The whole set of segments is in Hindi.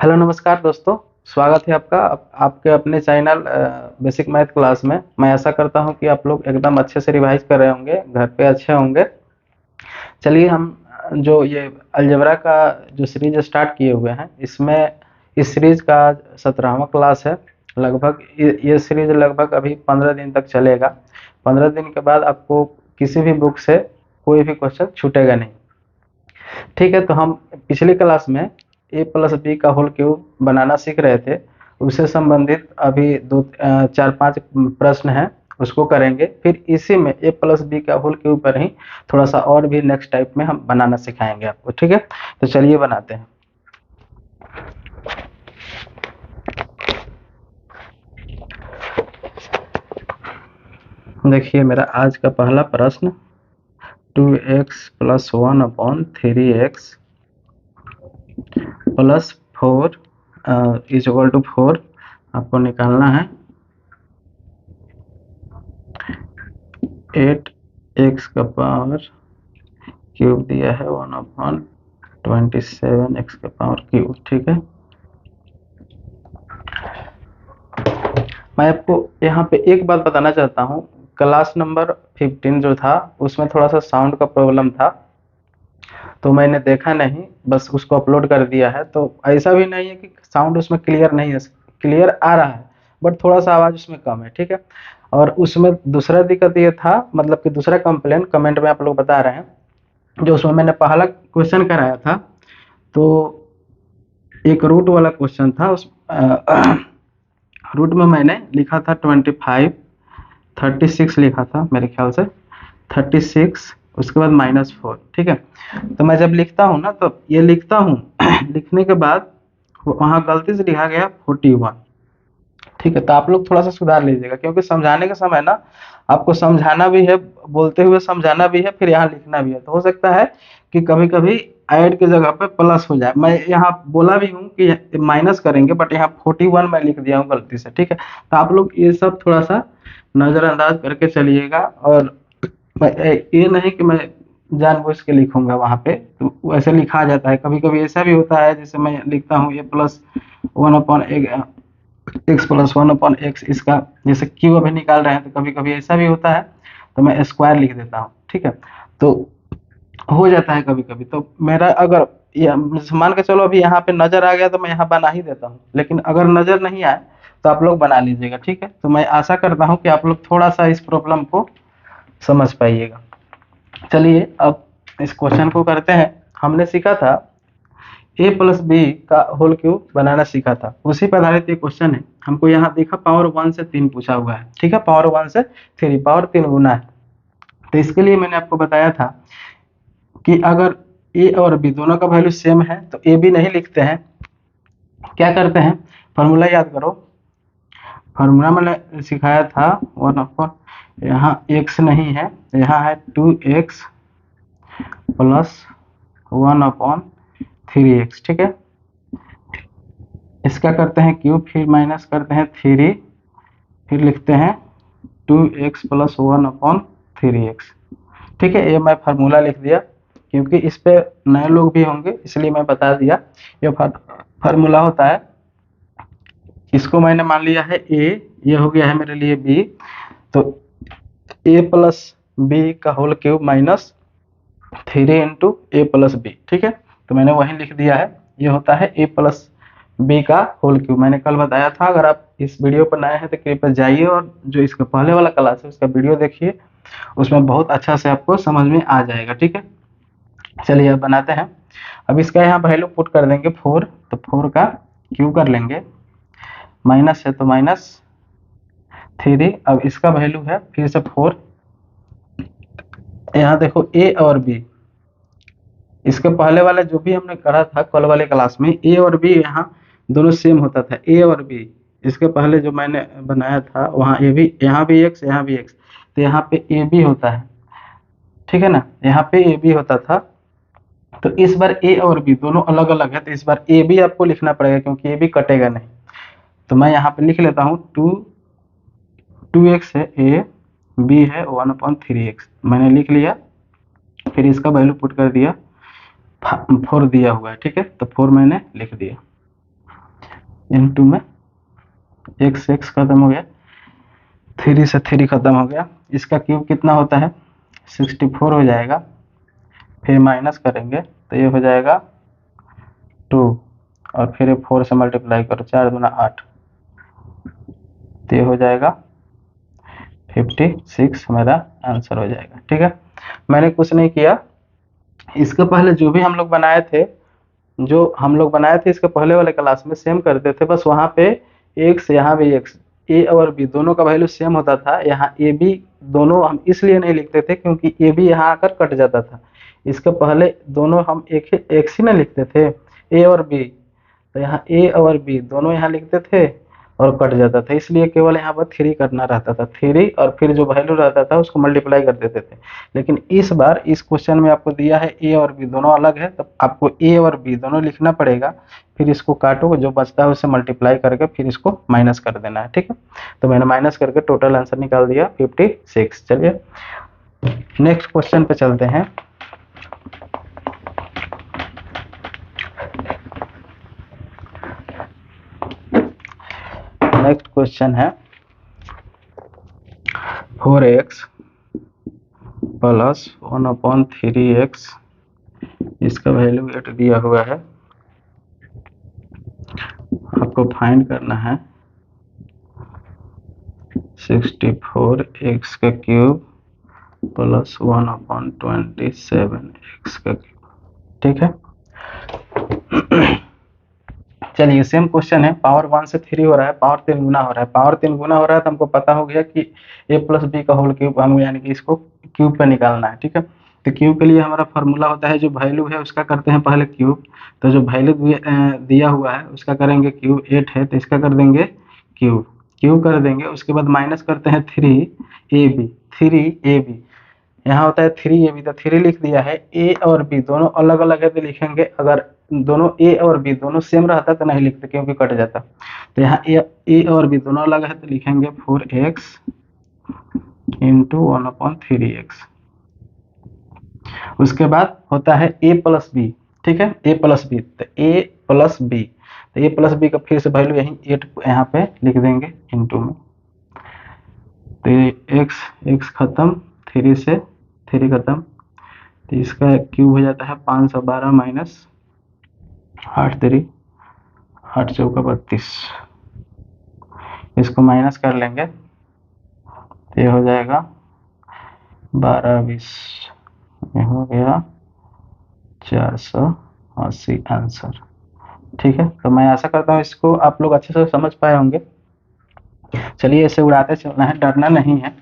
हेलो नमस्कार दोस्तों। स्वागत है आपका आपके अपने चैनल बेसिक मैथ क्लास में। मैं आशा करता हूं कि आप लोग एकदम अच्छे से रिवाइज कर रहे होंगे, घर पे अच्छे होंगे। चलिए हम जो ये अलजेब्रा का जो सीरीज स्टार्ट किए हुए हैं, इसमें इस सीरीज का 17वां क्लास है। लगभग ये सीरीज लगभग अभी 15 दिन तक चलेगा। 15 दिन के बाद आपको किसी भी बुक से कोई भी क्वेश्चन छूटेगा नहीं। ठीक है, तो हम पिछली क्लास में ए प्लस बी का होल क्यूब बनाना सीख रहे थे। उससे संबंधित अभी चार पांच प्रश्न हैं, उसको करेंगे। फिर इसी में ए प्लस बी का होल क्यूब पर ही थोड़ा सा और भी नेक्स्ट टाइप में हम बनाना सिखाएंगे आपको। ठीक है, तो चलिए बनाते हैं। देखिए मेरा आज का पहला प्रश्न 2x+1/3x plus 4 is equal to 4 आपको निकालना है। 8x का पावर क्यूब दिया है 1/27x का पावर क्यूब। ठीक है, मैं आपको यहाँ पे एक बात बताना चाहता हूँ। क्लास नंबर 15 जो था उसमें थोड़ा सा साउंड का प्रॉब्लम था, तो मैंने देखा नहीं, बस उसको अपलोड कर दिया है। तो ऐसा भी नहीं है कि साउंड उसमें क्लियर नहीं है, क्लियर आ रहा है, बट थोड़ा सा आवाज़ उसमें कम है। ठीक है, और उसमें दूसरा दिक्कत ये था, मतलब कि दूसरा कंप्लेन कमेंट में आप लोग बता रहे हैं, जो उसमें मैंने पहला क्वेश्चन कराया था तो एक रूट वाला क्वेश्चन था। उस रूट में मैंने लिखा था 25, 36 लिखा था मेरे ख्याल से, 36 उसके बाद -4। ठीक है, तो मैं जब लिखता हूँ ना, तो ये लिखता हूँ लिखने के बाद वहाँ गलती से लिखा गया 41। ठीक है, तो आप लोग थोड़ा सा सुधार लीजिएगा, क्योंकि समझाने के समय ना आपको समझाना भी है, बोलते हुए समझाना भी है, फिर यहाँ लिखना भी है। तो हो सकता है कि कभी कभी ऐड की जगह पे प्लस हो जाए। मैं यहाँ बोला भी हूँ कि माइनस करेंगे, बट यहाँ 41 मैं लिख दिया हूँ गलती से। ठीक है, तो आप लोग ये सब थोड़ा सा नज़रअंदाज करके चलिएगा। और ये नहीं कि मैं जानबूझ के लिखूंगा वहाँ पे, तो वैसे लिखा जाता है। कभी कभी ऐसा भी होता है, जैसे मैं लिखता हूँ a+1/x, इसका जैसे क्यू अभी निकाल रहे हैं, तो कभी कभी ऐसा भी होता है, तो मैं स्क्वायर लिख देता हूँ। ठीक है, तो हो जाता है कभी कभी। तो मेरा अगर मान के चलो अभी यहाँ पे नजर आ गया तो मैं यहाँ बना ही देता हूँ, लेकिन अगर नजर नहीं आए तो आप लोग बना लीजिएगा। ठीक है, तो मैं आशा करता हूँ कि आप लोग थोड़ा सा इस प्रॉब्लम को समझ पाइएगा। चलिए अब इस क्वेश्चन को करते हैं। हमने सीखा था ए प्लस बी का होल क्यूब बनाना सीखा था, उसी पर आधारित ये क्वेश्चन है। हमको यहाँ देखा पावर 1 से 3 पूछा हुआ है। ठीक है, पावर 1 से 3, पावर 3 गुना है। तो इसके लिए मैंने आपको बताया था कि अगर ए और बी दोनों का वैल्यू सेम है तो ए बी नहीं लिखते हैं। क्या करते हैं, फॉर्मूला याद करो। फॉर्मूला मैंने सिखाया था 1/, यहाँ x नहीं है, यहाँ है 2x प्लस 1/3x। ठीक है, इसका करते हैं क्यूब, फिर माइनस करते हैं 3, फिर लिखते हैं 2x प्लस 1/3x। ठीक है, ये मैं फार्मूला लिख दिया, क्योंकि इस पे नए लोग भी होंगे इसलिए मैं बता दिया। ये फार्मूला होता है। इसको मैंने मान लिया है ए, ये हो गया है मेरे लिए बी। तो ए प्लस बी का होल क्यूब माइनस 3 इंटू ए प्लस बी। ठीक है, तो मैंने वही लिख दिया है। ये होता है ए प्लस बी का होल क्यूब। मैंने कल बताया था। अगर आप इस वीडियो पर नए हैं तो कृपया जाइए और जो इसका पहले वाला क्लास है उसका वीडियो देखिए, उसमें बहुत अच्छा से आपको समझ में आ जाएगा। ठीक है, चलिए अब बनाते हैं। अब इसका यहाँ वैल्यू पुट कर देंगे 4, तो 4 का क्यूब कर लेंगे, माइनस है तो -3। अब इसका वैल्यू है फिर से 4। यहाँ देखो ए और बी, इसके पहले वाला जो भी हमने करा था कल वाले क्लास में, ए और बी यहाँ दोनों सेम होता था, ए और बी। इसके पहले जो मैंने बनाया था वहाँ ए भी, यहाँ भी एक्स, यहाँ भी एक्स, तो यहाँ पे ए बी होता है। ठीक है ना, यहाँ पे ए बी होता था। तो इस बार ए और बी दोनों अलग अलग है, तो इस बार ए बी आपको लिखना पड़ेगा, क्योंकि ए बी कटेगा नहीं। तो मैं यहाँ पे लिख लेता हूँ 2x है ए, बी है 1/3x, मैंने लिख लिया। फिर इसका वैल्यू पुट कर दिया, 4 दिया हुआ है। ठीक है, तो 4 मैंने लिख दिया। इनटू में x से x खत्म हो गया, 3 से 3 खत्म हो गया, इसका क्यूब कितना होता है 64 हो जाएगा, फिर माइनस करेंगे तो ये हो जाएगा 2, और फिर 4 से मल्टीप्लाई करो, 4 दूना 8, तो ये हो जाएगा 56 हमारा आंसर हो जाएगा। ठीक है, मैंने कुछ नहीं किया, इसके पहले जो भी हम लोग बनाए थे, इसके पहले वाले क्लास में सेम करते थे, बस वहाँ पे एक्स, यहाँ भी एक्स, ए और बी दोनों का वैल्यू सेम होता था। यहाँ ए बी दोनों हम इसलिए नहीं लिखते थे क्योंकि ए बी यहाँ आकर कट जाता था, इसके पहले दोनों हम एक ही ना लिखते थे, ए और बी, तो यहाँ ए और बी दोनों यहाँ लिखते थे और कट जाता था, इसलिए केवल यहाँ पर 3 करना रहता था, 3 और फिर जो वैल्यू रहता था उसको मल्टीप्लाई कर देते थे। लेकिन इस बार इस क्वेश्चन में आपको दिया है ए और बी दोनों अलग है, तो आपको ए और बी दोनों लिखना पड़ेगा, फिर इसको काटो, जो बचता है उसे मल्टीप्लाई करके फिर इसको माइनस कर देना है। ठीक है, तो मैंने माइनस करके टोटल आंसर निकाल दिया 56। चलिए नेक्स्ट क्वेश्चन पे चलते हैं। नेक्स्ट क्वेश्चन है 4x प्लस 1/3x, इसका वैल्यू 8 दिया हुआ है, आपको फाइंड करना है 64x का क्यूब प्लस 1/27x का क्यूब। ठीक है, चलिए सेम क्वेश्चन है, पावर 1 से 3 हो रहा है, पावर 3 गुना हो रहा है, पावर 3 गुना हो रहा है, तो हमको पता हो गया कि a प्लस बी का होल क्यूब, हम यानी कि इसको क्यूब पे निकालना है। ठीक है, तो क्यूब के लिए हमारा फार्मूला होता है, जो वैल्यू है उसका करते हैं पहले क्यूब, तो जो वैल्यू दिया हुआ है उसका करेंगे क्यूब, 8 है तो इसका कर देंगे क्यूब, क्यूब कर देंगे, उसके बाद माइनस करते हैं 3ab, यहाँ होता है 3ab, तो 3 लिख दिया है, ए और बी दोनों अलग अलग है तो लिखेंगे, अगर दोनों ए और बी दोनों सेम रहता तो नहीं लिखते क्योंकि कट जाता, तो यहाँ ए और बी दोनों अलग है तो लिखेंगे 4x इंटू 1/3x। उसके बाद होता है a प्लस बी, ठीक है, a प्लस बी, तो a प्लस बी, तो a प्लस बी का फिर से वैल्यू यही 8 यहाँ पे लिख देंगे इंटू में, तो x खत्म, 3 से 3 खत्म, तो इसका क्यूब हो जाता है 512 माइनस 8 चौका 32, इसको माइनस कर लेंगे तो ये हो जाएगा 12-20, ये हो गया 480 आंसर। ठीक है, तो मैं आशा करता हूँ इसको आप लोग अच्छे से समझ पाए होंगे। चलिए इसे उड़ाते चलना है, डरना नहीं है,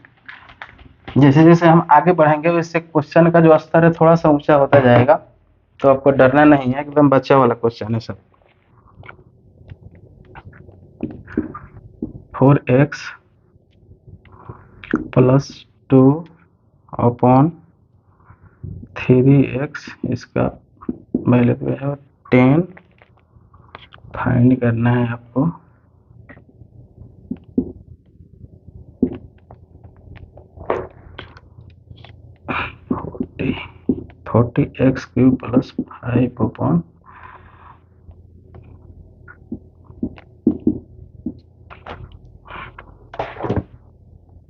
जैसे जैसे हम आगे बढ़ेंगे वैसे क्वेश्चन का जो स्तर है थोड़ा सा ऊंचा होता जाएगा, तो आपको डरना नहीं है, एकदम बच्चा वाला क्वेश्चन है सब। 4x प्लस 2/3x, इसका वैल्यू है 10, फाइंड करना है आपको। फोर्टी एक्स क्यूब प्लस 5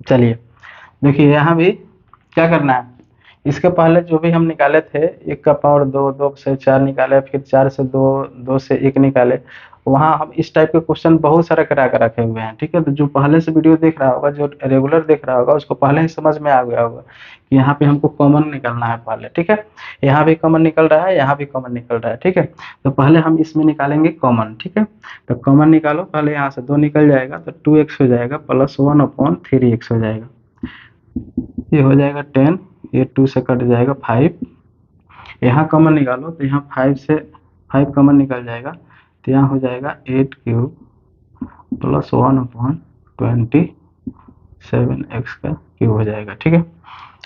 चलिए देखिए यहाँ भी क्या करना है, इसके पहले जो भी हम निकाले थे 1 का पावर 2, 2 से 4 निकाले, फिर 4 से 2, 2 से 1 निकाले, वहाँ हम इस टाइप के क्वेश्चन बहुत सारे करा कर रखे हुए हैं। ठीक है, तो जो पहले से वीडियो देख रहा होगा, जो रेगुलर देख रहा होगा, उसको पहले ही समझ में आ गया होगा कि यहाँ पे हमको कॉमन निकालना है पहले। ठीक है, यहाँ भी कॉमन निकल रहा है, यहाँ भी कॉमन निकल रहा है। ठीक है, तो पहले हम इसमें निकालेंगे कॉमन। ठीक है, तो कॉमन निकालो, पहले यहाँ से 2 निकल जाएगा तो 2x हो जाएगा प्लस 1/3x हो जाएगा, ये हो जाएगा 10, ये 2 से कट जाएगा 5, यहाँ कॉमन निकालो तो यहाँ 5 से 5 कॉमन निकल जाएगा, तो यहाँ हो जाएगा 8 क्यूब प्लस 1/27x का क्यूब हो जाएगा। ठीक है,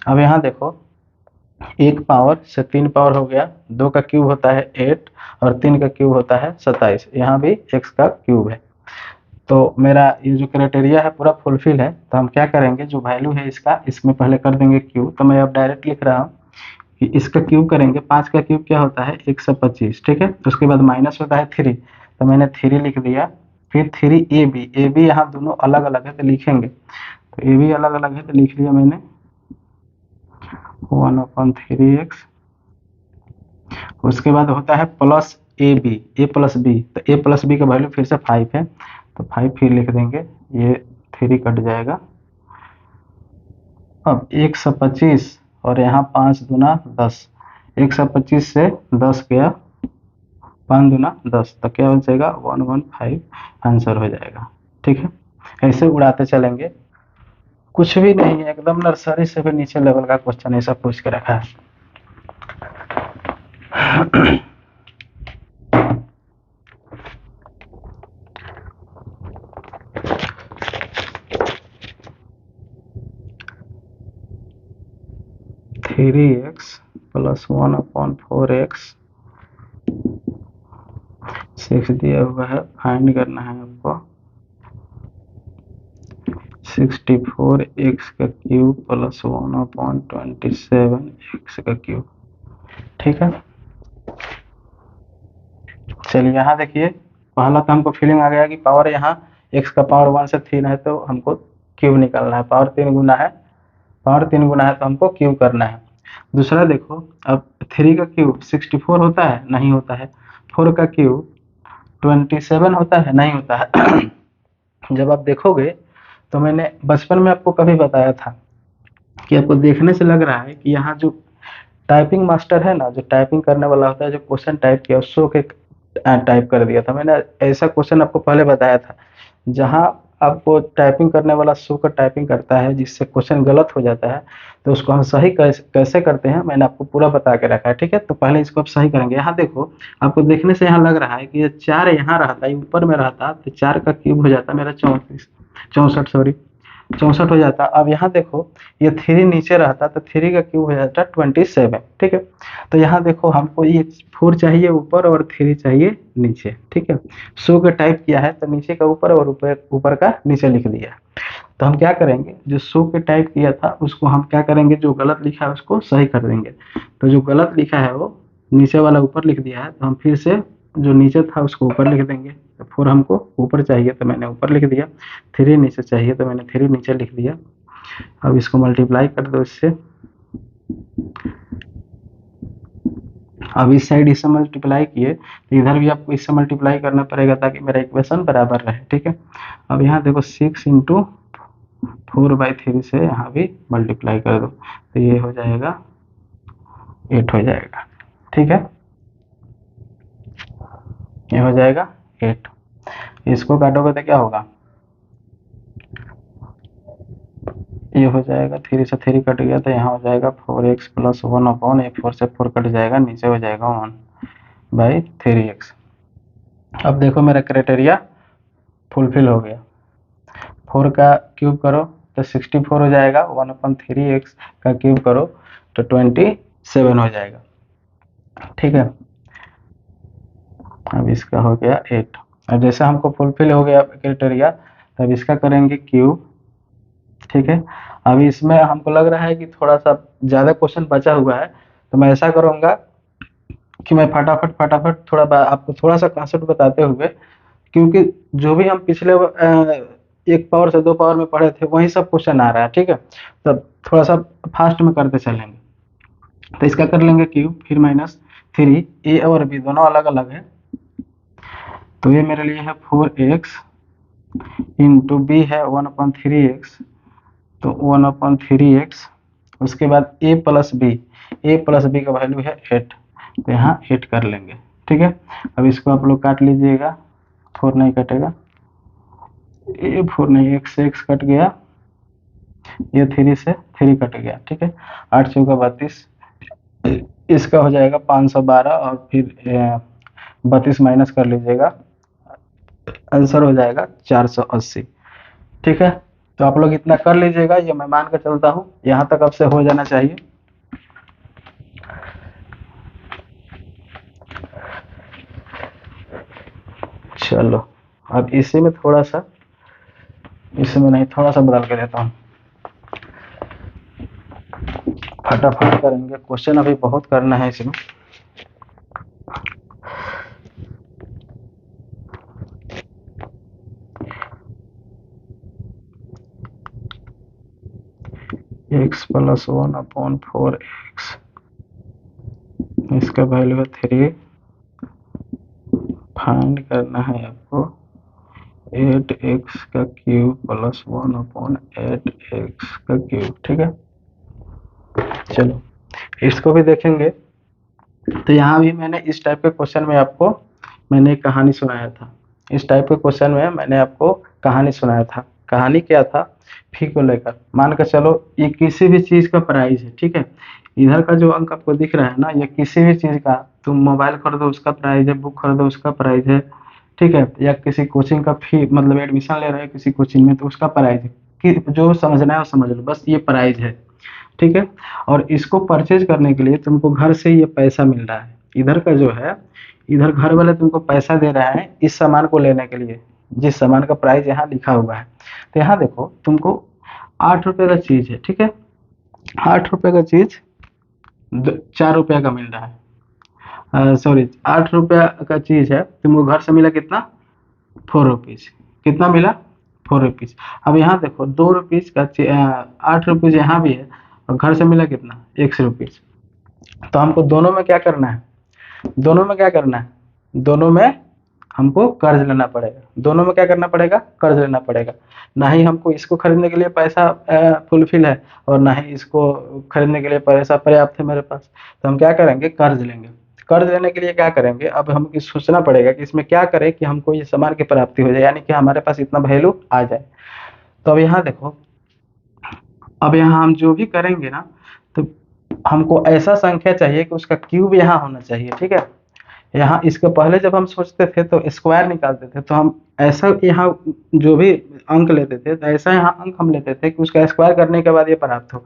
अब यहाँ देखो 1 पावर से 3 पावर हो गया, 2 का क्यूब होता है 8 और 3 का क्यूब होता है 27, यहाँ भी x का क्यूब है, तो मेरा ये जो क्राइटेरिया है पूरा फुलफिल है। तो हम क्या करेंगे, जो वैल्यू है इसका, इसमें पहले कर देंगे क्यूब, तो मैं अब डायरेक्ट लिख रहा हूँ कि इसका क्यूब करेंगे, 5 का क्यूब क्या होता है 125। ठीक है, तो उसके बाद माइनस होता है 3, तो मैंने 3 लिख दिया, फिर 3ab, ए बी यहाँ दोनों अलग अलग है तो लिखेंगे, तो ए बी अलग अलग है तो लिख लिया मैंने 1/3x। उसके बाद होता है plus A B, A plus B, तो ए प्लस बी का वैल्यू फिर से 5 है, तो 5 फिर लिख देंगे, ये 3 कट जाएगा। अब 125 और यहाँ 5 दूना 10, 125 से 10 गया, 5 दूना 10, तो क्या हो जाएगा 115 आंसर हो जाएगा। ठीक है, ऐसे उड़ाते चलेंगे, कुछ भी नहीं है, एकदम नर्सरी से भी नीचे लेवल का क्वेश्चन ऐसा पूछ के रखा है। थ्री एक्स प्लस 1/4x 6 दिया हुआ है, फाइंड करना है आपको 64x का क्यूब प्लस 1/27x का क्यूब। ठीक है, चलिए यहाँ देखिए, पहला तो हमको फीलिंग आ गया कि पावर यहाँ x का पावर 1 से 3 है तो हमको क्यूब निकालना है, पावर 3 गुना है, पावर 3 गुना है तो हमको क्यूब करना है। दूसरा देखो, अब 3 का क्यूब 64 होता है, नहीं होता है। 4 का क्यूब 27 होता है, नहीं होता है। जब आप देखोगे तो मैंने बचपन में आपको कभी बताया था कि आपको देखने से लग रहा है कि यहाँ जो टाइपिंग मास्टर है ना, जो टाइपिंग करने वाला होता है, जो क्वेश्चन टाइप किया उसको के टाइप कर दिया था। मैंने ऐसा क्वेश्चन आपको पहले बताया था, जहाँ आपको टाइपिंग करने वाला शो का टाइपिंग करता है जिससे क्वेश्चन गलत हो जाता है, तो उसको हम सही कैसे करते हैं मैंने आपको पूरा बता के रखा है। ठीक है, तो पहले इसको आप सही करेंगे। यहाँ देखो, आपको देखने से यहाँ लग रहा है कि ये 4 यहाँ रहता है, ऊपर में रहता, तो 4 का क्यूब हो जाता मेरा 64, सॉरी 64 हो जाता। अब यहाँ देखो, ये 3 नीचे रहता तो 3 का क्यूब हो जाता 27। ठीक है, तो यहाँ देखो हमको ये 4 चाहिए ऊपर और 3 चाहिए नीचे। ठीक है, सो का टाइप किया है तो नीचे का ऊपर और ऊपर ऊपर का नीचे लिख दिया। तो हम क्या करेंगे, जो सो के टाइप किया था उसको हम क्या करेंगे, जो गलत लिखा है उसको सही कर देंगे। तो जो गलत लिखा है वो नीचे वाला ऊपर लिख दिया है, तो हम फिर से जो नीचे था उसको ऊपर लिख देंगे। तो 4 हमको ऊपर चाहिए तो मैंने ऊपर लिख दिया, 3 नीचे चाहिए तो मैंने 3 नीचे लिख दिया। अब इसको मल्टीप्लाई कर दो इससे, अब इस साइड इससे मल्टीप्लाई किए तो इधर भी आपको इससे मल्टीप्लाई करना पड़ेगा ताकि मेरा इक्वेशन बराबर रहे। ठीक है, अब यहाँ देखो 6 × 4/3 से यहाँ भी मल्टीप्लाई कर दो तो ये हो जाएगा 8 हो जाएगा। ठीक है, ये हो जाएगा 8। इसको काटोगे तो क्या होगा, ये हो जाएगा 3 से 3 कट गया तो यहाँ हो जाएगा 4x प्लस 1/4 से 4 कट जाएगा, नीचे हो जाएगा 1/3x। अब देखो मेरा क्राइटेरिया फुलफिल हो गया। 4 का क्यूब करो तो 64 हो जाएगा, 1/3x का क्यूब करो तो 27 हो जाएगा। ठीक है, अब इसका हो गया 8। अब जैसे हमको फुलफिल हो गया क्राइटेरिया, तब इसका करेंगे क्यूब। ठीक है, अभी इसमें हमको लग रहा है कि थोड़ा सा ज़्यादा क्वेश्चन बचा हुआ है, तो मैं ऐसा करूँगा कि मैं फटाफट थोड़ा आपको थोड़ा सा कॉन्सेप्ट बताते हुए, क्योंकि जो भी हम पिछले 1 पावर से 2 पावर में पढ़े थे वही सब क्वेश्चन आ रहा है। ठीक है, तब थोड़ा सा फास्ट में करते चलेंगे। तो इसका कर लेंगे क्यूब, फिर -3, ए और बी दोनों अलग अलग है, तो ये मेरे लिए है 4x इंटू बी है 1/3x, तो 1/3x। उसके बाद a प्लस बी का वैल्यू है 8, तो यहाँ 8 कर लेंगे। ठीक है, अब इसको आप लोग काट लीजिएगा, 4 नहीं कटेगा, 4 नहीं, x से x कट गया, ये 3 से 3 कट गया। ठीक है, 8 चौका 32, इसका हो जाएगा 512 और फिर 32 माइनस कर लीजिएगा, आंसर हो जाएगा 480। ठीक है, तो आप लोग इतना कर लीजिएगा, ये मैं मान कर चलता हूँ, यहाँ तक अब से हो जाना चाहिए। चलो, अब इसी में थोड़ा सा, इसमें नहीं, थोड़ा सा बदल के देता हूँ, फटाफट करेंगे, क्वेश्चन अभी बहुत करना है इसमें। प्लस 1/4x, इसका वैल्यू है 3। फाइंड करना है आपको 8x का क्यूब प्लस 1/8x का क्यूब। ठीक है, चलो इसको भी देखेंगे। तो यहाँ भी मैंने इस टाइप के क्वेश्चन में आपको मैंने एक कहानी सुनाया था। इस टाइप के क्वेश्चन में मैंने आपको कहानी सुनाया था। कहानी क्या था? फी को लेकर। मान कर चलो ये किसी भी चीज़ का प्राइस है, ठीक है। इधर का जो अंक आपको दिख रहा है ना, ये किसी भी चीज़ का, तुम मोबाइल खरीदो उसका प्राइस है, बुक खरीदो उसका प्राइस है, ठीक है। या किसी कोचिंग का फी, मतलब एडमिशन ले रहे हो किसी कोचिंग में, तो उसका प्राइस है कि जो समझना है वो समझ लो, बस ये प्राइस है, ठीक है। और इसको परचेज करने के लिए तुमको घर से ये पैसा मिल रहा है। इधर का जो है, इधर घर वाले तुमको पैसा दे रहा है इस सामान को लेने के लिए, जिस सामान का प्राइस यहाँ लिखा हुआ है। तो यहाँ देखो तुमको 8 रुपए का चीज है, ठीक है। 8 रुपए का चीज 4 रुपया का मिल रहा है। सॉरी, 8 रुपया का चीज है, तुमको घर से मिला कितना? 4 रुपीज। कितना मिला? 4 रुपीज। अब यहाँ देखो 2 रुपीज का 8 रुपीज यहाँ भी है, और घर से मिला कितना? 1 रुपीज। तो हमको दोनों में क्या करना है? दोनों में क्या करना है? दोनों में हमको कर्ज लेना पड़ेगा। दोनों में क्या करना पड़ेगा? कर्ज लेना पड़ेगा। ना ही हमको इसको खरीदने के लिए पैसा फुलफिल है, और ना ही इसको खरीदने के लिए पैसा पर्याप्त है मेरे पास। तो हम क्या करेंगे? कर्ज लेंगे। कर्ज लेने के लिए क्या करेंगे? अब हमको सोचना पड़ेगा कि इसमें क्या करें कि हमको ये सामान की प्राप्ति हो जाए, यानी कि हमारे पास इतना वैल्यू आ जाए। तो अब यहाँ देखो, अब यहाँ हम जो भी करेंगे ना, तो हमको ऐसा संख्या चाहिए कि उसका क्यूब यहाँ होना चाहिए, ठीक है। यहाँ इसके पहले जब हम सोचते थे तो स्क्वायर निकालते थे, तो हम ऐसा यहाँ जो भी अंक लेते थे, तो ऐसा यहाँ अंक हम लेते थे कि उसका स्क्वायर करने के बाद ये प्राप्त हो।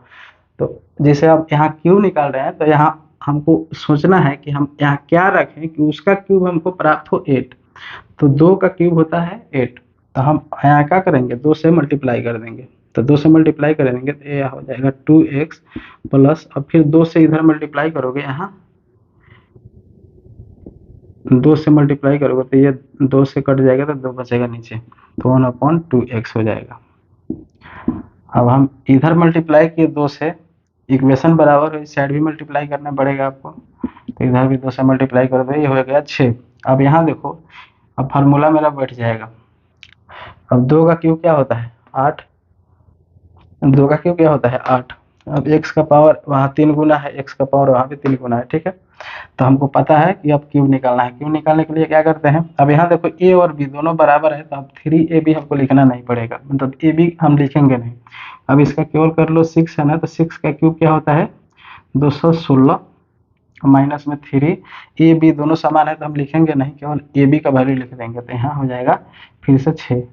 तो जैसे आप यहाँ क्यूब निकाल रहे हैं, तो यहाँ हमको सोचना है कि हम यहाँ क्या रखें कि उसका क्यूब हमको प्राप्त हो 8। तो 2 का क्यूब होता है 8। तो हम यहाँ क्या करेंगे? 2 से मल्टीप्लाई कर देंगे। तो 2 से मल्टीप्लाई करेंगे तो ये हो जाएगा 2x प्लस, अब फिर 2 से इधर मल्टीप्लाई करोगे, यहाँ 2 से मल्टीप्लाई करोगे तो ये 2 से कट जाएगा, तो 2 बचेगा नीचे, तो 1/2x हो जाएगा। अब हम इधर मल्टीप्लाई किए 2 से, इक्वेशन बराबर है, इस साइड भी मल्टीप्लाई करना पड़ेगा आपको। तो इधर भी 2 से मल्टीप्लाई कर दो, ये हो गया 6। अब यहाँ देखो, अब फार्मूला मेरा बैठ जाएगा। अब 2 का क्यूब क्या होता है? 8। 2 का क्यूब क्या होता है? 8। अब x का पावर वहाँ 3 गुना है, x का पावर वहाँ भी 3 गुना है, ठीक है। तो हमको पता है कि अब क्यूब निकालना है। क्यूब निकालने के लिए क्या करते हैं? अब यहाँ देखो a और b दोनों बराबर है, तो अब 3ab हमको लिखना नहीं पड़ेगा, मतलब ab हम लिखेंगे नहीं। अब इसका केवल कर लो, 6 है ना, तो 6 का क्यूब क्या होता है? 216, माइनस में 3। ए बी दोनों समान है तो हम लिखेंगे नहीं, केवल ए बी का वैल्यू लिख देंगे। तो यहाँ हो जाएगा फिर से 6।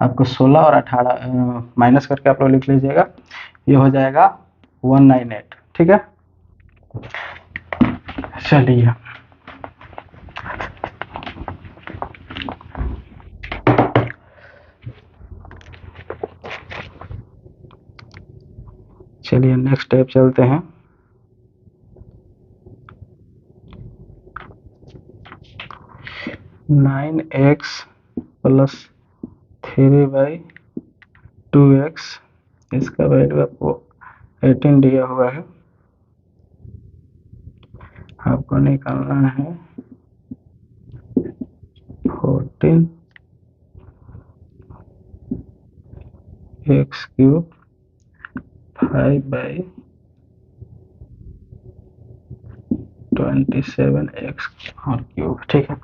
आपको 16 और 18 माइनस करके आप लोग लिख लीजिएगा, ये हो जाएगा 198, ठीक है। चलिए चलिए नेक्स्ट स्टेप चलते हैं। नाइन एक्स प्लस 3/2x, इसका वैल्यू आपको 18 दिया हुआ है। आपको निकालना है 14x³ 5/27x³, ठीक है।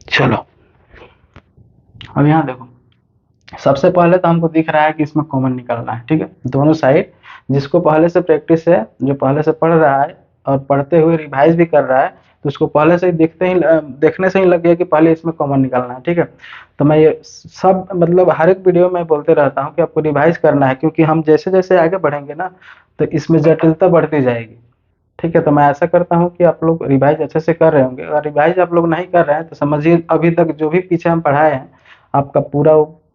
चलो अब यहाँ देखो, सबसे पहले तो हमको दिख रहा है कि इसमें कॉमन निकालना है, ठीक है। दोनों साइड, जिसको पहले से प्रैक्टिस है, जो पहले से पढ़ रहा है और पढ़ते हुए रिवाइज भी कर रहा है, तो उसको पहले से ही देखने से ही लग गया कि पहले इसमें कॉमन निकालना है, ठीक है। तो मैं ये सब मतलब हर एक वीडियो में बोलते रहता हूँ कि आपको रिवाइज करना है, क्योंकि हम जैसे जैसे आगे बढ़ेंगे ना, तो इसमें जटिलता बढ़ती जाएगी, ठीक है। तो मैं ऐसा करता हूँ कि आप लोग रिवाइज अच्छे से कर रहे होंगे। अगर रिवाइज आप लोग नहीं कर रहे हैं तो समझिए अभी तक जो भी पीछे हम पढ़ाए हैं आपका पूरा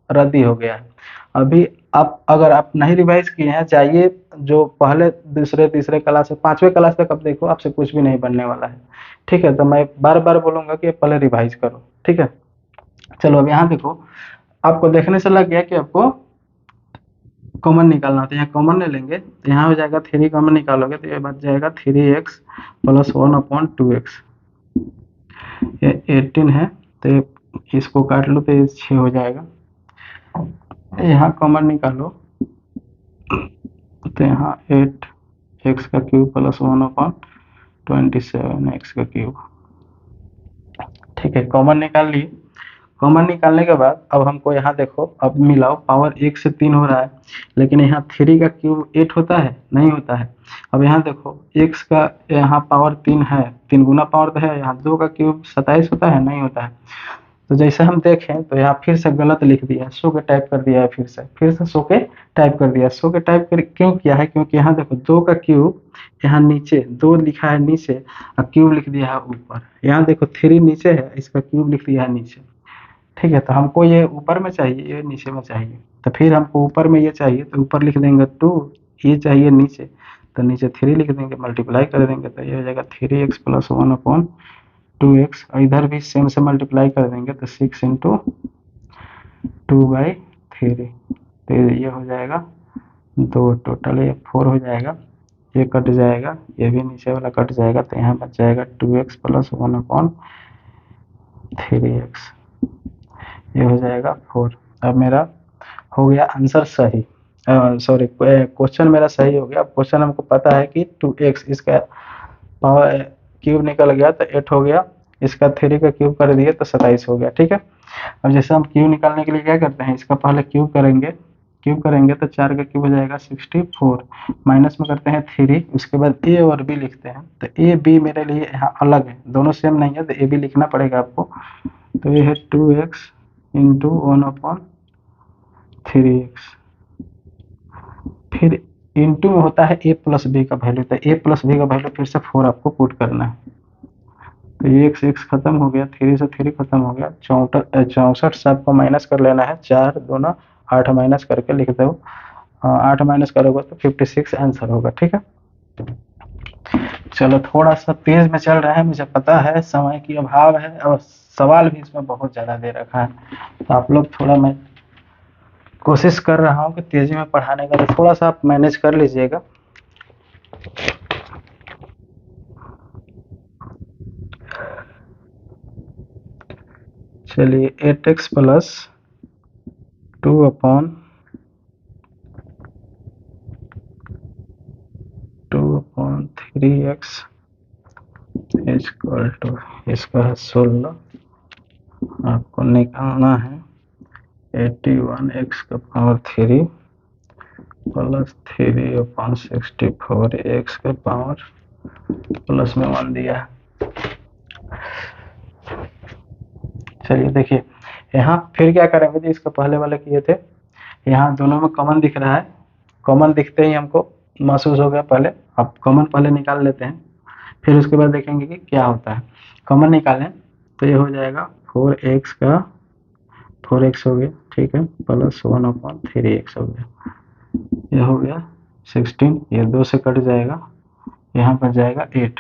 रद्दी हो गया है। अभी आप अगर आप नहीं रिवाइज किए हैं, जाइए जो पहले दूसरे तीसरे क्लास से 5वें क्लास तक आप देखो, आपसे कुछ भी नहीं बनने वाला है, ठीक है। तो मैं बार बार बोलूंगा कि पहले रिवाइज करो, ठीक है। चलो अब यहाँ देखो, आपको देखने से लग गया कि आपको कॉमन निकालना होता है, यहाँ कॉमन ले लेंगे तो यहाँ हो जाएगा 3 कॉमन निकालोगे तो ये बच जाएगा 3x प्लस 1/2x। ये 18 है तो ये इसको काट लो तो ये 6 हो जाएगा। यहाँ कॉमन निकालो तो यहाँ 8x का क्यूब प्लस 1/27x का क्यूब। ठीक है, कॉमन निकाल लिए। कॉमन निकालने के बाद अब हमको यहाँ देखो, अब मिलाओ, पावर 1 से 3 हो रहा है, लेकिन यहाँ 3 का क्यूब 8 होता है, नहीं होता है। अब यहाँ देखो x का यहाँ पावर 3 है, 3 गुना पावर तो है, यहाँ 2 का क्यूब 27 होता है, नहीं होता है। तो जैसे हम देखें तो यहाँ फिर से गलत लिख दिया है, सो के टाइप कर दिया है, फिर से सो के टाइप कर दिया है। सो के टाइप कर क्यों किया है, क्योंकि यहाँ देखो 2 का क्यूब यहाँ नीचे 2 लिखा है नीचे और क्यूब लिख दिया है ऊपर। यहाँ देखो 3 नीचे है, इसका क्यूब लिख दिया है नीचे। ठीक है, तो हमको ये ऊपर में चाहिए, ये नीचे में चाहिए, तो फिर हमको ऊपर में ये चाहिए तो ऊपर लिख देंगे 2, ये चाहिए नीचे तो नीचे 3 लिख देंगे, मल्टीप्लाई कर देंगे तो ये हो जाएगा 3x प्लस 1/2x। और इधर भी सेम से मल्टीप्लाई कर देंगे तो 6 इंटू 2/3, तो ये हो जाएगा 2, टोटल ये 4 हो जाएगा। ये कट जाएगा, ये भी नीचे वाला कट जाएगा तो यहाँ बच जाएगा 2x प्लस 1/3x, ये हो जाएगा 4। अब मेरा हो गया आंसर सही, सॉरी क्वेश्चन मेरा सही हो गया। अब क्वेश्चन हमको पता है कि 2x, इसका पावर क्यूब निकल गया तो 8 हो गया, इसका 3 का क्यूब कर दिए तो 27 हो गया। ठीक है, अब जैसे हम क्यूब निकालने के लिए क्या करते हैं, इसका पहले क्यूब करेंगे तो 4 का क्यूब हो जाएगा 64, माइनस में करते हैं 3, उसके बाद ए और बी लिखते हैं। तो ए बी मेरे लिए यहाँ अलग है, दोनों सेम नहीं है तो ए बी लिखना पड़ेगा आपको। तो ये है 2x इंटू 1/3x, फिर इंटू में होता है ए प्लस बी का वैल्यू, तो ए प्लस बी का वैल्यू फिर से 4 आपको पुट करना है। तो ये x खत्म हो गया, 3 से 3 खत्म हो गया, 64 से आपको माइनस कर लेना है, 4 दूना 8 माइनस करके लिख दो, 8 माइनस करोगे तो 56 आंसर होगा। ठीक है, चलो थोड़ा सा तेज में चल रहा है, मुझे पता है समय की अभाव है और सवाल भी इसमें बहुत ज़्यादा दे रखा है, तो आप लोग थोड़ा, मैं कोशिश कर रहा हूँ कि तेजी में पढ़ाने का, तो थोड़ा सा आप मैनेज कर लीजिएगा। चलिए 8x plus 2/3x equal to, इसका है 16, आपको निकालना है 81x का पावर 3 प्लस 3/64x का पावर प्लस में 1 दिया है। चलिए देखिए, यहाँ फिर क्या करेंगे जी, इसका पहले वाले किए थे, यहाँ दोनों में कॉमन दिख रहा है, कॉमन दिखते ही हमको महसूस हो गया, पहले अब कॉमन पहले निकाल लेते हैं, फिर उसके बाद देखेंगे कि क्या होता है। कॉमन निकालें तो ये हो जाएगा 4x का 4x हो गया, ठीक है, प्लस 1/3x हो गया, ये हो गया 16, ये 2 से कट जाएगा, यहाँ पर जाएगा 8।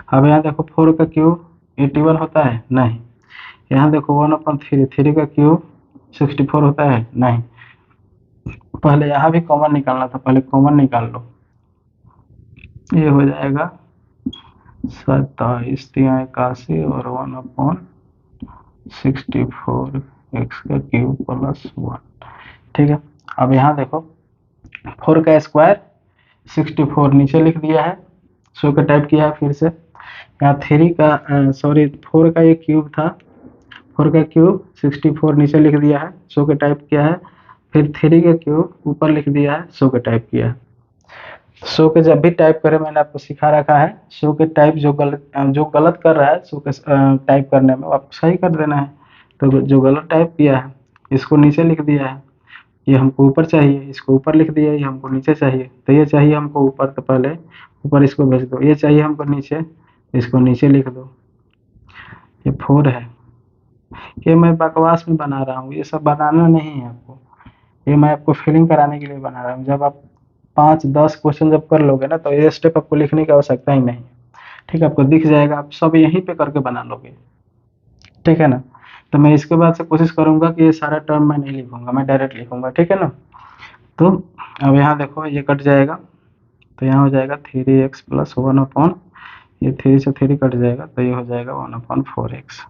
अब यहाँ देखो 4 का क्यूब 81 होता है, नहीं। यहाँ देखो 1/3, 3 का क्यूब 64 होता है, नहीं। पहले यहाँ भी कॉमन निकालना था, पहले कॉमन निकाल लो, ये हो जाएगा 27 3 81 और 1/64x का क्यूब प्लस 1। ठीक है, अब यहाँ देखो 4 का स्क्वायर 64 नीचे लिख दिया है, 100 का टाइप किया है, फिर से यहाँ 3 का सॉरी 4 का ये क्यूब था, 4 का क्यूब 64 नीचे लिख दिया है, 100 का टाइप किया है, फिर 3 का क्यूब ऊपर लिख दिया है, 100 का टाइप किया है। 100 के जब भी टाइप करें, मैंने आपको सिखा रखा है, 100 के टाइप जो गलत कर रहा है 100 के टाइप करने में, आपको सही कर देना है। तो जो गलत टाइप किया है इसको नीचे लिख दिया है, ये हमको ऊपर चाहिए, इसको ऊपर लिख दिया, ये हमको नीचे चाहिए, तो ये चाहिए हमको ऊपर, तो पहले ऊपर इसको भेज दो, ये चाहिए हमको नीचे, इसको नीचे लिख दो। ये 4 है, ये मैं बकवास में बना रहा हूँ, ये सब बनाना नहीं है आपको, ये मैं आपको फीलिंग कराने के लिए बना रहा हूँ। जब आप 5-10 क्वेश्चन जब कर लोगे ना, तो ये स्टेप आपको लिखने की आवश्यकता ही नहीं है। ठीक है, आपको दिख जाएगा, आप सब यहीं पे करके बना लोगे। ठीक है ना, तो मैं इसके बाद से कोशिश करूंगा कि ये सारा टर्म मैं नहीं लिखूंगा, मैं डायरेक्ट लिखूंगा। ठीक है ना, तो अब यहाँ देखो ये कट जाएगा, तो यहाँ हो जाएगा 3x प्लस 1/, ये 3 से 3 कट जाएगा, तो ये हो जाएगा 1/4x।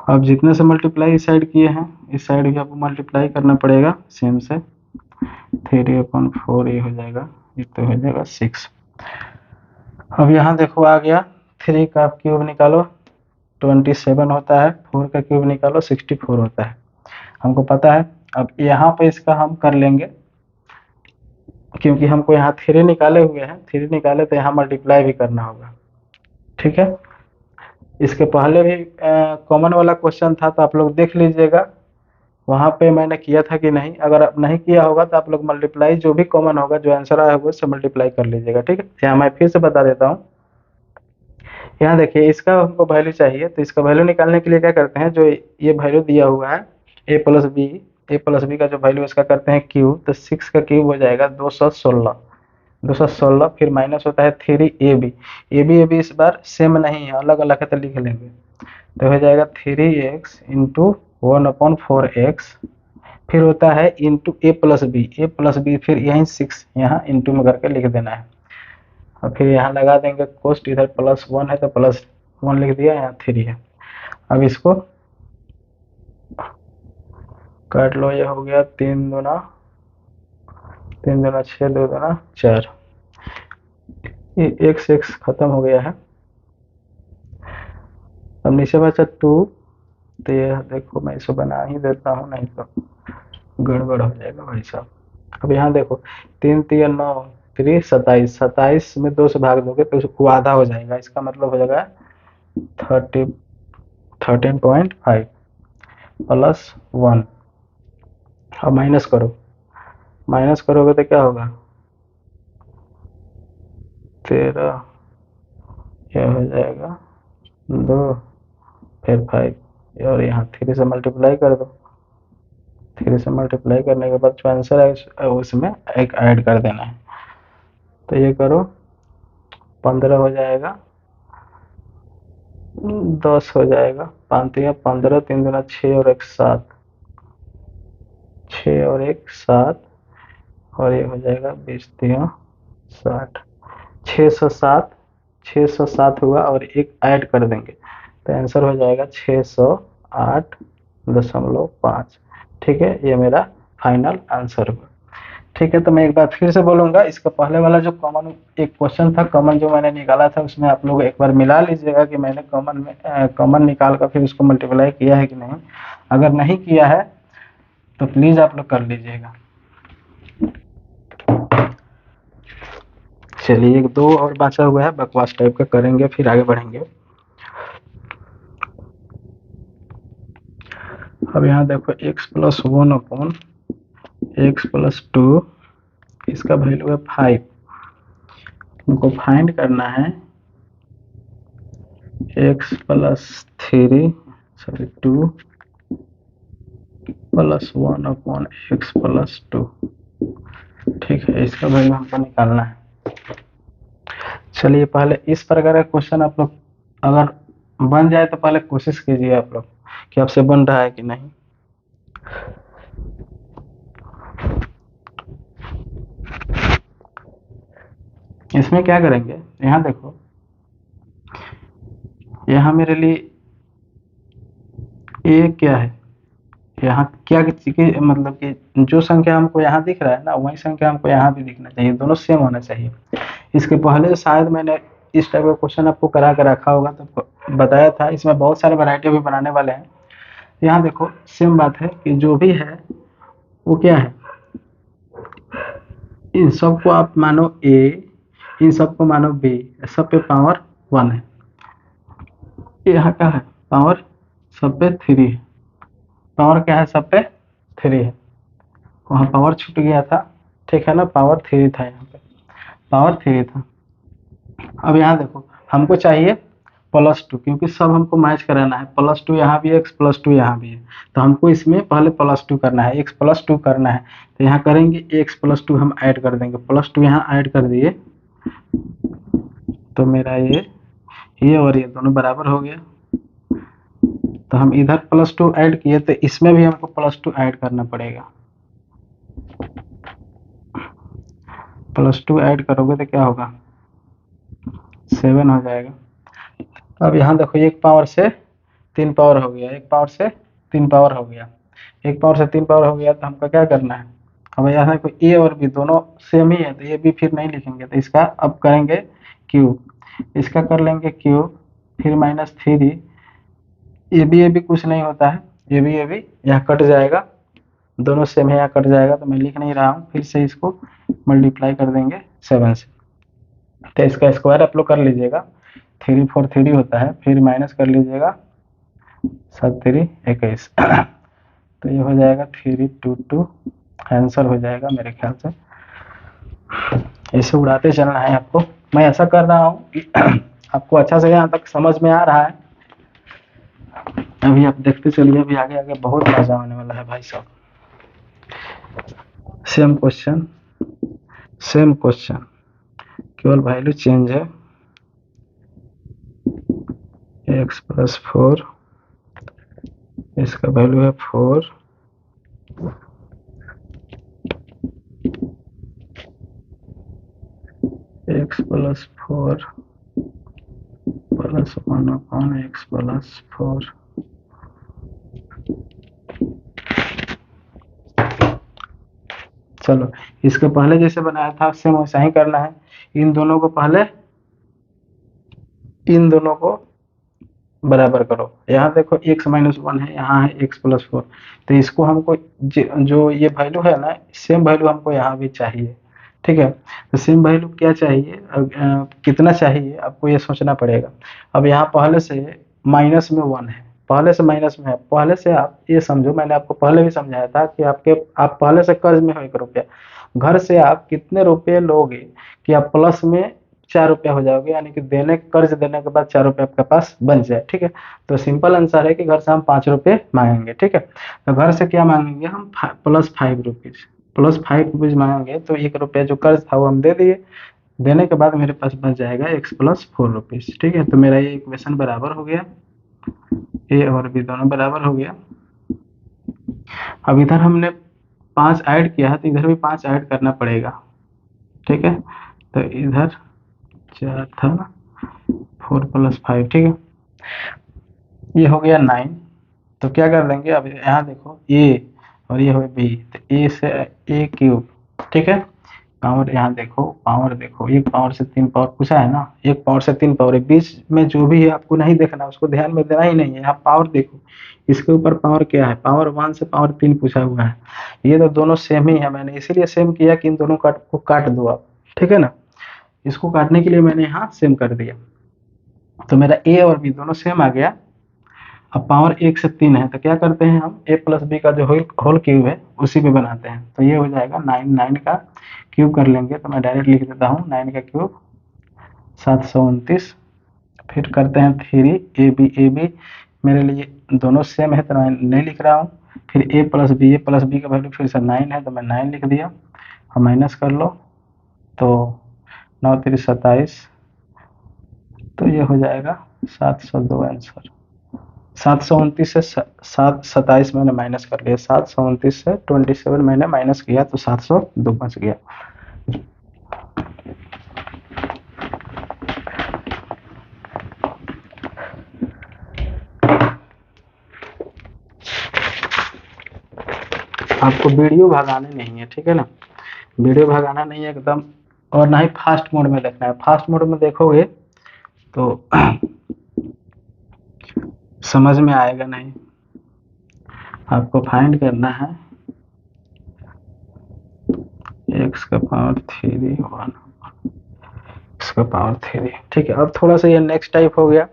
अब जितने से मल्टीप्लाई इस साइड किए हैं, इस साइड भी आपको मल्टीप्लाई करना पड़ेगा सेम से, 3/4 ये हो जाएगा, ये तो हो जाएगा 6। अब यहाँ देखो आ गया, 3 का क्यूब निकालो 27 होता है, 4 का क्यूब निकालो 64 होता है, हमको पता है। अब यहाँ पे इसका हम कर लेंगे, क्योंकि हमको यहाँ 3 निकाले हुए हैं, 3 निकाले तो यहाँ मल्टीप्लाई भी करना होगा, ठीक है। इसके पहले भी कॉमन वाला क्वेश्चन था, तो आप लोग देख लीजिएगा, वहाँ पे मैंने किया था कि नहीं। अगर आप नहीं किया होगा तो आप लोग मल्टीप्लाई जो भी कॉमन होगा, जो आंसर आया होगा उससे मल्टीप्लाई कर लीजिएगा, ठीक है। यहाँ मैं फिर से बता देता हूँ, यहाँ देखिए इसका हमको वैल्यू चाहिए, तो इसका वैल्यू निकालने के लिए क्या करते हैं, जो ये वैल्यू दिया हुआ है a प्लस बी का जो वैल्यू इसका करते हैं क्यूब, तो 6 का क्यूब हो जाएगा 216, 216 फिर माइनस होता है 3ab, ए बी इस बार सेम नहीं है, अलग अलग है तो लिख लेंगे, तो हो जाएगा 3x इंटू 1/4x, फिर होता है इंटू a प्लस बी फिर यहीं 6 यहाँ इंटू में करके लिख देना है, और फिर यहाँ लगा देंगे कोस्ट, इधर +1 है तो +1 लिख दिया, यहाँ 3 है। अब इसको काट लो, ये हो गया 3 दूना 6, 2 दूना 4, ये x खत्म हो गया है। अब नीचे बचा 2, तो ये देखो मैं इसको बना ही देता हूँ, नहीं तो गड़बड़ हो जाएगा भाई साहब। अब यहाँ देखो 3 3 9 3 27, 27 में 2 से भाग दोगे तो वो आधा हो जाएगा, इसका मतलब हो जाएगा 13.5 प्लस 1। अब माइनस करो, माइनस करोगे तो क्या होगा 13, यह हो जाएगा 2 फिर 5, और यहाँ 3 से मल्टीप्लाई कर दो, 3 से मल्टीप्लाई करने के बाद जो आंसर है उसमें एक ऐड कर देना है, तो ये करो 15 हो जाएगा, 10 हो जाएगा, 5 या 15, 3 दूना 6 और 1 7, 6 और 1 7, और ये हो जाएगा 20 3 60, 607, 607 हुआ, और एक ऐड कर देंगे तो आंसर हो जाएगा 608.5, ठीक है। ये मेरा फाइनल आंसर हुआ, ठीक है। तो मैं एक बार फिर से बोलूँगा, इसका पहले वाला जो कॉमन एक क्वेश्चन था, कॉमन जो मैंने निकाला था, उसमें आप लोग एक बार मिला लीजिएगा कि मैंने कॉमन निकाल कर फिर उसको मल्टीप्लाई किया है कि नहीं। अगर नहीं किया है तो प्लीज़ आप लोग कर लीजिएगा। चलिए एक दो और बचा हुआ है, बकवास टाइप का करेंगे, फिर आगे बढ़ेंगे। अब यहाँ देखो x प्लस 1/x+2, इसका वैल्यू है 5, हमको फाइंड करना है x प्लस 2 प्लस 1/x+2, ठीक है। इसका वैल्यू हमको निकालना है। चलिए पहले इस प्रकार का क्वेश्चन आप लोग अगर बन जाए तो पहले कोशिश कीजिए आप लोग कि आपसे बन रहा है कि नहीं। इसमें क्या करेंगे, यहाँ देखो, यहाँ मेरे लिए ये क्या है, यहाँ क्या मतलब कि जो संख्या हमको यहाँ दिख रहा है ना, वही संख्या हमको यहाँ भी दिखना चाहिए, दोनों सेम होना चाहिए। इसके पहले शायद मैंने इस टाइप का क्वेश्चन आपको करा के रखा होगा, तो बताया था, इसमें बहुत सारे वैरायटी भी बनाने वाले हैं। यहाँ देखो सेम बात है कि जो भी है वो क्या है, इन सबको आप मानो a, इन सबको मानो b, सब पे पावर 1 है। यहाँ क्या है, पावर सब पे 3 है, पावर क्या है सब पे 3 है, वहाँ पावर छूट गया था, ठीक है ना, पावर 3 था, यहाँ पे पावर 3 था। अब यहाँ देखो हमको चाहिए +2, क्योंकि सब हमको मैच कराना है, +2 यहाँ भी है, x+2 यहाँ भी है, तो हमको इसमें पहले +2 करना है, x+2 करना है, तो यहाँ करेंगे x+2 हम ऐड कर देंगे, +2 यहाँ ऐड कर दिए, तो मेरा ये और ये दोनों बराबर हो गया। तो हम इधर +2 ऐड किए, तो इसमें भी हमको +2 ऐड करना पड़ेगा, +2 ऐड करोगे तो क्या होगा, 7 हो जाएगा। अब यहाँ देखो, एक पावर से 3 पावर हो गया, एक पावर से 3 पावर हो गया, एक पावर से 3 पावर हो गया, तो हमको क्या करना है, अब यहाँ देखो ए और बी दोनों सेम ही है, तो ये भी फिर नहीं लिखेंगे, तो इसका अब करेंगे क्यूब, इसका कर लेंगे क्यूब, फिर -3, ये भी कुछ नहीं होता है, ये भी यहाँ कट जाएगा, दोनों सेम है, यहाँ कट जाएगा, तो मैं लिख नहीं रहा हूँ, फिर से इसको मल्टीप्लाई कर देंगे 7 से, तो इसका स्क्वायर आप लोग कर लीजिएगा, 3 4 3 होता है, फिर माइनस कर लीजिएगा, 7 3 21 तो ये हो जाएगा 3 2 2, आंसर हो जाएगा मेरे ख्याल से। ऐसे उड़ाते चलना है आपको, मैं ऐसा कर रहा हूँ कि आपको अच्छा से यहाँ तक समझ में आ रहा है, अभी आप देखते चलिए, अभी आगे आगे बहुत मजा आने वाला है भाई साहब। सेम क्वेश्चन, केवल वैल्यू चेंज है, x + 4, इसका वैल्यू है 4, x + 4 + 1/x + 4। चलो, इसके पहले जैसे बनाया था सेम वैसा ही करना है, इन दोनों को पहले इन दोनों को बराबर करो, यहाँ देखो x - 1 है, यहाँ है x + 4, तो इसको हमको जो ये वैल्यू है ना, सेम वैल्यू हमको यहाँ भी चाहिए, ठीक है, तो सेम वैल्यू क्या चाहिए, कितना चाहिए आपको ये सोचना पड़ेगा। अब यहाँ पहले से माइनस में 1 है, पहले से माइनस में है, पहले से आप ये समझो, मैंने आपको पहले भी समझाया था कि आप पहले से कर्ज में हो 1 रुपया, घर से आप कितने रुपये लोगे कि आप प्लस में 4 रुपया हो जाओगे, यानी कि कर्ज देने के बाद 4 रुपये आपके पास बन जाए, ठीक है। तो सिंपल आंसर है कि घर से हम 5 रुपये मांगेंगे, ठीक है। तो घर से क्या मांगेंगे हम, +5 रुपीज, +5 रुपीज मांगेंगे, तो 1 रुपया जो कर्ज था वो हम दे दिए, देने के बाद मेरे पास बच जाएगा x + 4 रुपीज, ठीक है। तो मेरा ये इक्वेशन बराबर हो गया, ए और बी दोनों बराबर हो गया। अब इधर हमने 5 ऐड किया है, तो इधर भी 5 ऐड करना पड़ेगा, ठीक है। तो इधर 4 था, 4 + 5, ठीक है, ये हो गया 9। तो क्या कर देंगे, अब यहाँ देखो ए और ये हो बी, तो ए से a क्यूब, ठीक है, पावर यहाँ देखो, पावर देखो, 1 पावर से 3 पावर पूछा है ना, 1 पावर से 3 पावर है, बीच में जो भी है आपको नहीं देखना, उसको ध्यान में देना ही नहीं है, यहाँ पावर देखो, इसके ऊपर पावर क्या है, पावर 1 से पावर 3 पूछा हुआ है, ये तो दोनों सेम ही है, मैंने इसीलिए सेम किया कि इन दोनों को काट दो आप, ठीक है ना, इसको काटने के लिए मैंने यहाँ सेम कर दिया, तो मेरा ए और बी दोनों सेम आ गया। अब पावर 1 से 3 है, तो क्या करते हैं हम, a + b का जो होल क्यूब है उसी पे बनाते हैं, तो ये हो जाएगा 9, 9 का क्यूब कर लेंगे, तो मैं डायरेक्ट लिख देता हूँ 9 का क्यूब 729, फिर करते हैं 3 ए बी मेरे लिए दोनों सेम है, तो मैं नहीं लिख रहा हूँ, फिर a + b का वैल्यू फिर से 9 है, तो मैं 9 लिख दिया, और माइनस कर लो, तो 9 3 27, तो ये हो जाएगा 702 आंसर। 729 से 27 मैंने माइनस कर लिया, 729 से 27 मैंने माइनस किया, तो 702 बच गया। आपको वीडियो भगाने नहीं है, ठीक है ना, वीडियो भगाना नहीं है एकदम, और ना ही फास्ट मोड में देखना है, फास्ट मोड में देखोगे तो समझ में आएगा नहीं। आपको फाइंड करना है x का पावर 3 1 x का पावर 3, ठीक है। अब थोड़ा सा ये नेक्स्ट टाइप हो गया,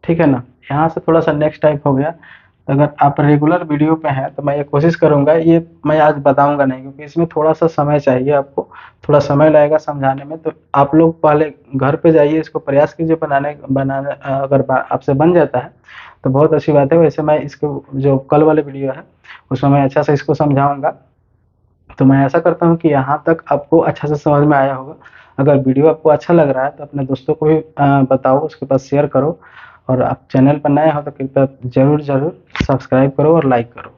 ठीक है ना, यहाँ से थोड़ा सा नेक्स्ट टाइप हो गया। अगर आप रेगुलर वीडियो पे हैं तो मैं ये कोशिश करूंगा, ये मैं आज बताऊंगा नहीं, क्योंकि इसमें थोड़ा सा समय चाहिए, आपको थोड़ा समय लगेगा समझाने में, तो आप लोग पहले घर पे जाइए, इसको प्रयास कीजिए बनाने, अगर आपसे बन जाता है तो बहुत अच्छी बात है। वैसे मैं इसको जो कल वाले वीडियो है उसमें मैं अच्छा से इसको समझाऊंगा, तो मैं ऐसा करता हूँ कि यहाँ तक आपको अच्छा से समझ में आया होगा। अगर वीडियो आपको अच्छा लग रहा है तो अपने दोस्तों को भी बताओ, उसके पास शेयर करो, और आप चैनल पर नए हो तो कृपया जरूर सब्सक्राइब करो और लाइक करो।